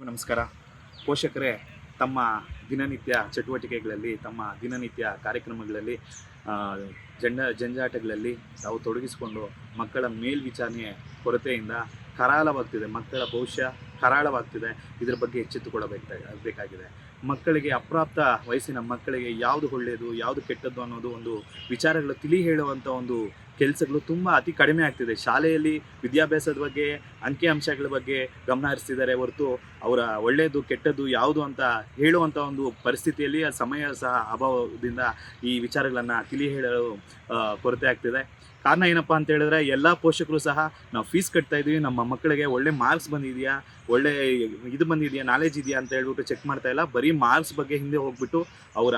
ನಮಸ್ಕಾರ. ಪೋಷಕರೇ ತಮ್ಮ ದಿನನಿತ್ಯ ಚಟುವಟಿಕೆಗಳಲ್ಲಿ, ತಮ್ಮ ದಿನನಿತ್ಯ ಕಾರ್ಯಕ್ರಮಗಳಲ್ಲಿ, ಆ, ಜಂಜಾಟಗಳಲ್ಲಿ ತಾವು ತೊಡಗಿಸಿಕೊಂಡು ಮಕ್ಕಳ ಮೇಲ್ವಿಚಾರಣೆ ಕೊರತೆಯಿಂದ ಕರಾಳವಾಗ್ತಿದೆ. ಮಕ್ಕಳ ಭವಿಷ್ಯ ಕರಾಳವಾಗ್ತಿದೆ. ಇದರ ಬಗ್ಗೆ ಬೇಕಾಗಿದೆ. ಮಕ್ಕಳಿಗೆ ಅಪ್ರಾಪ್ತ ವಯಸ್ಸಿನ ಮಕ್ಕಳಿಗೆ ಯಾವುದು ಒಳ್ಳೆಯದು, ಯಾವುದು ಕೆಟ್ಟದ್ದು ಅನ್ನೋದು ಒಂದು ವಿಚಾರಗಳು ತಿಳಿ ಹೇಳುವಂಥ ಒಂದು ಕೆಲಸಗಳು ತುಂಬ ಅತಿ ಕಡಿಮೆ ಆಗ್ತಿದೆ. ಶಾಲೆಯಲ್ಲಿ ವಿದ್ಯಾಭ್ಯಾಸದ ಬಗ್ಗೆ, ಅಂಕಿಅಂಶಗಳ ಬಗ್ಗೆ ಗಮನ ಹರಿಸ್ತಿದ್ದಾರೆ ಹೊರತು ಅವರ ಒಳ್ಳೆಯದು ಕೆಟ್ಟದ್ದು ಯಾವುದು ಅಂತ ಹೇಳುವಂಥ ಒಂದು ಪರಿಸ್ಥಿತಿಯಲ್ಲಿ ಆ ಸಮಯ ಸಹ ಅಭಾವದಿಂದ ಈ ವಿಚಾರಗಳನ್ನು ತಿಳಿ ಹೇಳಲು ಕೊರತೆ ಆಗ್ತಿದೆ. ಕಾರಣ ಏನಪ್ಪ ಅಂತ ಹೇಳಿದ್ರೆ, ಎಲ್ಲ ಪೋಷಕರು ಸಹ ನಾವು ಫೀಸ್ ಕಟ್ತಾ ಇದ್ದೀವಿ, ನಮ್ಮ ಮಕ್ಕಳಿಗೆ ಒಳ್ಳೆ ಮಾರ್ಕ್ಸ್ ಬಂದಿದೆಯಾ, ಒಳ್ಳೆ ಇದು ಬಂದಿದೆಯಾ, ನಾಲೆಜ್ ಇದೆಯಾ ಅಂತ ಹೇಳ್ಬಿಟ್ಟು ಚೆಕ್ ಮಾಡ್ತಾ ಇಲ್ಲ. ಬರೀ ಮಾರ್ಕ್ಸ್ ಬಗ್ಗೆ ಹಿಂದೆ ಹೋಗ್ಬಿಟ್ಟು ಅವರ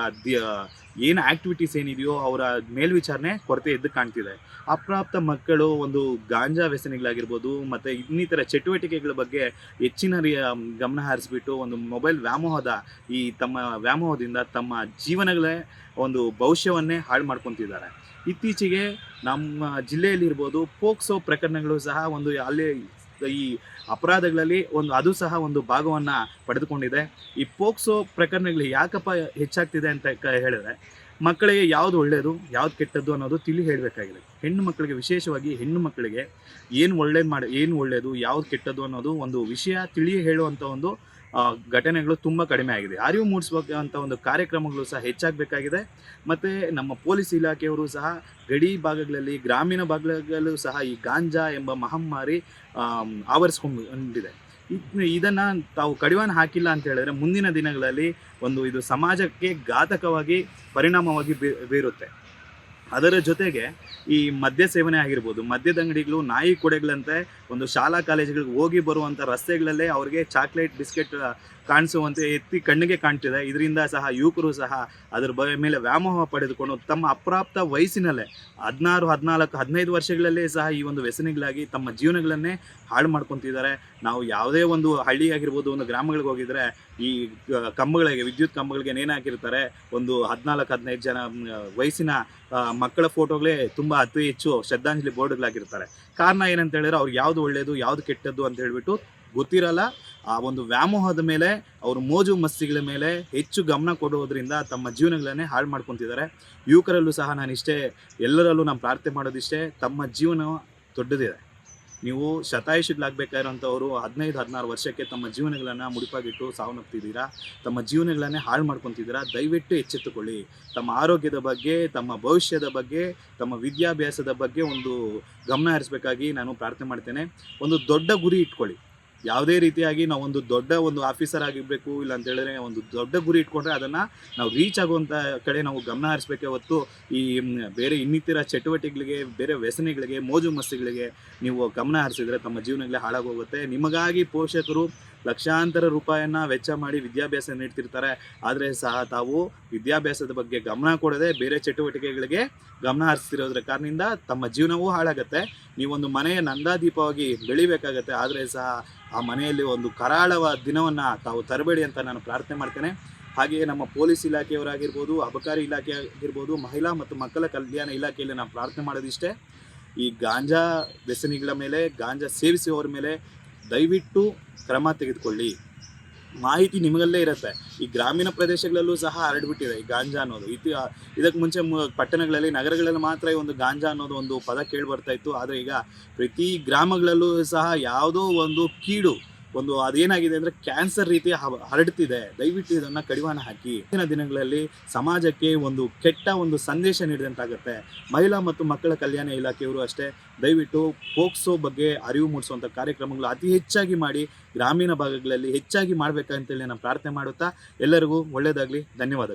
ಏನು ಆ್ಯಕ್ಟಿವಿಟೀಸ್ ಏನಿದೆಯೋ ಅವರ ಮೇಲ್ವಿಚಾರಣೆ ಕೊರತೆ ಎದ್ದು ಕಾಣ್ತಿದೆ. ಅಪ್ರಾಪ್ತ ಮಕ್ಕಳು ಒಂದು ಗಾಂಜಾ ವ್ಯಸನಿಗಳಾಗಿರ್ಬೋದು ಮತ್ತು ಇನ್ನಿತರ ಚಟುವಟಿಕೆಗಳ ಬಗ್ಗೆ ಹೆಚ್ಚಿನ ಗಮನ ಹರಿಸ್ಬಿಟ್ಟು ಒಂದು ಮೊಬೈಲ್ ತಮ್ಮ ವ್ಯಾಮೋಹದಿಂದ ತಮ್ಮ ಜೀವನಗಳೇ ಒಂದು ಭವಿಷ್ಯವನ್ನೇ ಹಾಳು ಮಾಡ್ಕೊತಿದ್ದಾರೆ. ಇತ್ತೀಚೆಗೆ ನಮ್ಮ ಜಿಲ್ಲೆಯಲ್ಲಿರ್ಬೋದು ಪೋಕ್ಸೋ ಪ್ರಕರಣಗಳು ಸಹ ಅಲ್ಲಿ ಈ ಅಪರಾಧಗಳಲ್ಲಿ ಅದು ಸಹ ಒಂದು ಭಾಗವನ್ನು ಪಡೆದುಕೊಂಡಿದೆ. ಈ ಪೋಕ್ಸೋ ಪ್ರಕರಣಗಳು ಯಾಕಪ್ಪ ಹೆಚ್ಚಾಗ್ತಿದೆ ಅಂತ ಹೇಳಿದ್ರೆ, ಮಕ್ಕಳಿಗೆ ಯಾವುದು ಒಳ್ಳೆಯದು ಯಾವುದು ಕೆಟ್ಟದ್ದು ಅನ್ನೋದು ತಿಳಿ ಹೇಳಬೇಕಾಗಿದೆ. ಹೆಣ್ಣು ಮಕ್ಕಳಿಗೆ, ವಿಶೇಷವಾಗಿ ಹೆಣ್ಣು ಮಕ್ಕಳಿಗೆ ಏನು ಒಳ್ಳೆಯದು ಯಾವುದು ಕೆಟ್ಟದ್ದು ಅನ್ನೋದು ಒಂದು ವಿಷಯ ತಿಳಿ ಹೇಳುವಂಥ ಒಂದು ಘಟನೆಗಳು ತುಂಬ ಕಡಿಮೆ ಆಗಿದೆ. ಅರಿವು ಮೂಡಿಸುವಂಥ ಒಂದು ಕಾರ್ಯಕ್ರಮಗಳು ಸಹ ಹೆಚ್ಚಾಗಬೇಕಾಗಿದೆ. ಮತ್ತು ನಮ್ಮ ಪೊಲೀಸ್ ಇಲಾಖೆಯವರು ಸಹ ಗಡಿ ಭಾಗಗಳಲ್ಲಿ, ಗ್ರಾಮೀಣ ಭಾಗಗಳಲ್ಲೂ ಸಹ ಈ ಗಾಂಜಾ ಎಂಬ ಮಹಮ್ಮಾರಿ ಆವರಿಸ್ಕೊಂಡಿದೆ. ಇದನ್ನು ತಾವು ಕಡಿವಾಣ ಹಾಕಿಲ್ಲ ಅಂತ ಹೇಳಿದ್ರೆ ಮುಂದಿನ ದಿನಗಳಲ್ಲಿ ಇದು ಸಮಾಜಕ್ಕೆ ಘಾತಕವಾಗಿ ಪರಿಣಾಮವಾಗಿ ಬೀರುತ್ತೆ. ಅದರ ಜೊತೆಗೆ ಈ ಮದ್ಯ ಸೇವನೆ ಆಗಿರ್ಬೋದು, ಮದ್ಯದ ಅಂಗಡಿಗಳು, ನಾಯಿ ಕೊಡೆಗಳಂತೆ ಒಂದು ಶಾಲಾ ಕಾಲೇಜುಗಳಿಗೆ ಹೋಗಿ ಬರುವಂಥ ರಸ್ತೆಗಳಲ್ಲೇ ಅವ್ರಿಗೆ ಚಾಕ್ಲೇಟ್, ಬಿಸ್ಕೆಟ್ ಕಾಣಿಸುವಂತೆ ಕಣ್ಣಿಗೆ ಕಾಣ್ತಿದೆ. ಇದರಿಂದ ಸಹ ಯುವಕರು ಸಹ ಅದರ ಮೇಲೆ ವ್ಯಾಮೋಹ ಪಡೆದುಕೊಂಡು ತಮ್ಮ ಅಪ್ರಾಪ್ತ ವಯಸ್ಸಿನಲ್ಲೇ 16, 14, 15 ವರ್ಷಗಳಲ್ಲೇ ಸಹ ಈ ಒಂದು ವ್ಯಸನಿಗಳಾಗಿ ತಮ್ಮ ಜೀವನಗಳನ್ನೇ ಹಾಳು ಮಾಡ್ಕೊತಿದ್ದಾರೆ. ನಾವು ಯಾವುದೇ ಒಂದು ಹಳ್ಳಿ ಆಗಿರ್ಬೋದು, ಒಂದು ಗ್ರಾಮಗಳಿಗೆ ಹೋಗಿದ್ರೆ ಈ ವಿದ್ಯುತ್ ಕಂಬಗಳಿಗೆ ನೇಣಾಕಿರ್ತಾರೆ. ಒಂದು 14, 15 ಜನ ವಯಸ್ಸಿನ ಮಕ್ಕಳ ಫೋಟೋಗಳೇ ತುಂಬ ಅತಿ ಹೆಚ್ಚು ಶ್ರದ್ಧಾಂಜಲಿ ಬೋರ್ಡ್ಗಳಾಗಿರ್ತಾರೆ. ಕಾರಣ ಏನಂತ ಹೇಳಿದ್ರೆ, ಅವ್ರಿಗೆ ಯಾವುದು ಒಳ್ಳೆಯದು ಯಾವುದು ಕೆಟ್ಟದ್ದು ಅಂತ ಹೇಳ್ಬಿಟ್ಟು ಗೊತ್ತಿರಲ್ಲ. ಆ ಒಂದು ವ್ಯಾಮೋಹದ ಮೇಲೆ, ಅವರು ಮೋಜು ಮಸ್ತಿಗಳ ಮೇಲೆ ಹೆಚ್ಚು ಗಮನ ಕೊಡುವುದರಿಂದ ತಮ್ಮ ಜೀವನಗಳನ್ನೇ ಹಾಳು ಮಾಡ್ಕೊತಿದ್ದಾರೆ. ಯುವಕರಲ್ಲೂ ಸಹ ಎಲ್ಲರಲ್ಲೂ ನಾನು ಪ್ರಾರ್ಥನೆ ಮಾಡೋದಿಷ್ಟೇ, ತಮ್ಮ ಜೀವನ ದೊಡ್ಡದಿದೆ. ನೀವು ಶತಾಯುಷಿಗಳಾಗಬೇಕಾಗಿರೋಂಥವ್ರು 15, 16 ವರ್ಷಕ್ಕೆ ತಮ್ಮ ಜೀವನಗಳನ್ನು ಮುಡಿಪಾಗಿಟ್ಟು ಸಾವನ್ನಪ್ತಿದ್ದೀರಾ, ತಮ್ಮ ಜೀವನಗಳನ್ನೇ ಹಾಳು ಮಾಡ್ಕೊತಿದ್ದೀರಾ. ದಯವಿಟ್ಟು ಎಚ್ಚೆತ್ತುಕೊಳ್ಳಿ. ತಮ್ಮ ಆರೋಗ್ಯದ ಬಗ್ಗೆ, ತಮ್ಮ ಭವಿಷ್ಯದ ಬಗ್ಗೆ, ತಮ್ಮ ವಿದ್ಯಾಭ್ಯಾಸದ ಬಗ್ಗೆ ಒಂದು ಗಮನ ಹರಿಸಬೇಕಾಗಿ ನಾನು ಪ್ರಾರ್ಥನೆ ಮಾಡ್ತೇನೆ. ಒಂದು ದೊಡ್ಡ ಗುರಿ ಇಟ್ಕೊಳ್ಳಿ. ಯಾವುದೇ ರೀತಿಯಾಗಿ ನಾವು ಒಂದು ದೊಡ್ಡ ಆಫೀಸರ್ ಆಗಿರಬೇಕು ಇಲ್ಲ ಅಂತ ಹೇಳಿದ್ರೆ, ಒಂದು ದೊಡ್ಡ ಗುರಿ ಇಟ್ಕೊಂಡ್ರೆ ಅದನ್ನು ನಾವು ರೀಚ್ ಆಗುವಂಥ ಕಡೆ ನಾವು ಗಮನ ಹರಿಸಬೇಕೇ ಹೊತ್ತು ಈ ಬೇರೆ ಇನ್ನಿತರ ಚಟುವಟಿಕೆಗಳಿಗೆ, ಬೇರೆ ವ್ಯಸನಿಗಳಿಗೆ, ಮೋಜು ಮಸ್ತಿಗಳಿಗೆ ನೀವು ಗಮನ ಹರಿಸಿದರೆ ತಮ್ಮ ಜೀವನಗಳೇ ಹಾಳಾಗೋಗುತ್ತೆ. ನಿಮಗಾಗಿ ಪೋಷಕರು ಲಕ್ಷಾಂತರ ರೂಪಾಯಿಯನ್ನು ವೆಚ್ಚ ಮಾಡಿ ವಿದ್ಯಾಭ್ಯಾಸ ನೀಡ್ತಿರ್ತಾರೆ. ಆದರೆ ಸಹ ತಾವು ವಿದ್ಯಾಭ್ಯಾಸದ ಬಗ್ಗೆ ಗಮನ ಕೊಡದೆ ಬೇರೆ ಚಟುವಟಿಕೆಗಳಿಗೆ ಗಮನ ಹರಿಸ್ತಿರೋದ್ರ ಕಾರಣದಿಂದ ತಮ್ಮ ಜೀವನವೂ ಹಾಳಾಗುತ್ತೆ. ನೀವೊಂದು ಮನೆಯ ನಂದಾದೀಪವಾಗಿ ಬೆಳಿಬೇಕಾಗತ್ತೆ. ಆದರೆ ಸಹ ಆ ಮನೆಯಲ್ಲಿ ಒಂದು ಕರಾಳವಾದ ದಿನವನ್ನು ತಾವು ತರಬೇಡಿ ಅಂತ ನಾನು ಪ್ರಾರ್ಥನೆ ಮಾಡ್ತೇನೆ. ಹಾಗೆಯೇ ನಮ್ಮ ಪೊಲೀಸ್ ಇಲಾಖೆಯವರಾಗಿರ್ಬೋದು, ಅಬಕಾರಿ ಇಲಾಖೆ ಆಗಿರ್ಬೋದು, ಮಹಿಳಾ ಮತ್ತು ಮಕ್ಕಳ ಕಲ್ಯಾಣ ಇಲಾಖೆಯಲ್ಲಿ ನಾನು ಪ್ರಾರ್ಥನೆ ಮಾಡೋದಿಷ್ಟೇ, ಈ ಗಾಂಜಾ ವ್ಯಸನಿಗಳ ಮೇಲೆ, ಗಾಂಜಾ ಸೇವಿಸುವವರ ಮೇಲೆ ದಯವಿಟ್ಟು ಕ್ರಮ ತೆಗೆದುಕೊಳ್ಳಿ. ಮಾಹಿತಿ ನಿಮಗಲ್ಲೇ ಇರುತ್ತೆ. ಈ ಗ್ರಾಮೀಣ ಪ್ರದೇಶಗಳಲ್ಲೂ ಸಹ ಹರಡ್ಬಿಟ್ಟಿದೆ ಈ ಗಾಂಜಾ ಅನ್ನೋದು. ಇದಕ್ಕೆ ಮುಂಚೆ ಪಟ್ಟಣಗಳಲ್ಲಿ, ನಗರಗಳಲ್ಲಿ ಮಾತ್ರ ಈ ಒಂದು ಗಾಂಜಾ ಅನ್ನೋದು ಒಂದು ಪದ ಕೇಳಿ ಬರ್ತಾ ಇತ್ತು. ಆದರೆ ಈಗ ಪ್ರತಿ ಗ್ರಾಮಗಳಲ್ಲೂ ಸಹ ಯಾವುದೋ ಒಂದು ಕೀಡು, ಅದೇನಾಗಿದೆ ಅಂದರೆ ಕ್ಯಾನ್ಸರ್ ರೀತಿ ಹರಡ್ತಿದೆ. ದಯವಿಟ್ಟು ಇದನ್ನು ಕಡಿವಾಣ ಹಾಕಿ. ಇಂದಿನ ದಿನಗಳಲ್ಲಿ ಸಮಾಜಕ್ಕೆ ಒಂದು ಕೆಟ್ಟ ಸಂದೇಶ ನೀಡಿದಂತಾಗುತ್ತೆ. ಮಹಿಳಾ ಮತ್ತು ಮಕ್ಕಳ ಕಲ್ಯಾಣ ಇಲಾಖೆಯವರು ಅಷ್ಟೇ, ದಯವಿಟ್ಟು ಪೋಕ್ಸೋ ಬಗ್ಗೆ ಅರಿವು ಮೂಡಿಸುವಂಥ ಕಾರ್ಯಕ್ರಮಗಳು ಅತಿ ಹೆಚ್ಚಾಗಿ ಮಾಡಿ, ಗ್ರಾಮೀಣ ಭಾಗಗಳಲ್ಲಿ ಹೆಚ್ಚಾಗಿ ಮಾಡಬೇಕಂತೇಳಿ ನಾನು ಪ್ರಾರ್ಥನೆ ಮಾಡುತ್ತಾ ಎಲ್ಲರಿಗೂ ಒಳ್ಳೆಯದಾಗಲಿ. ಧನ್ಯವಾದಗಳು.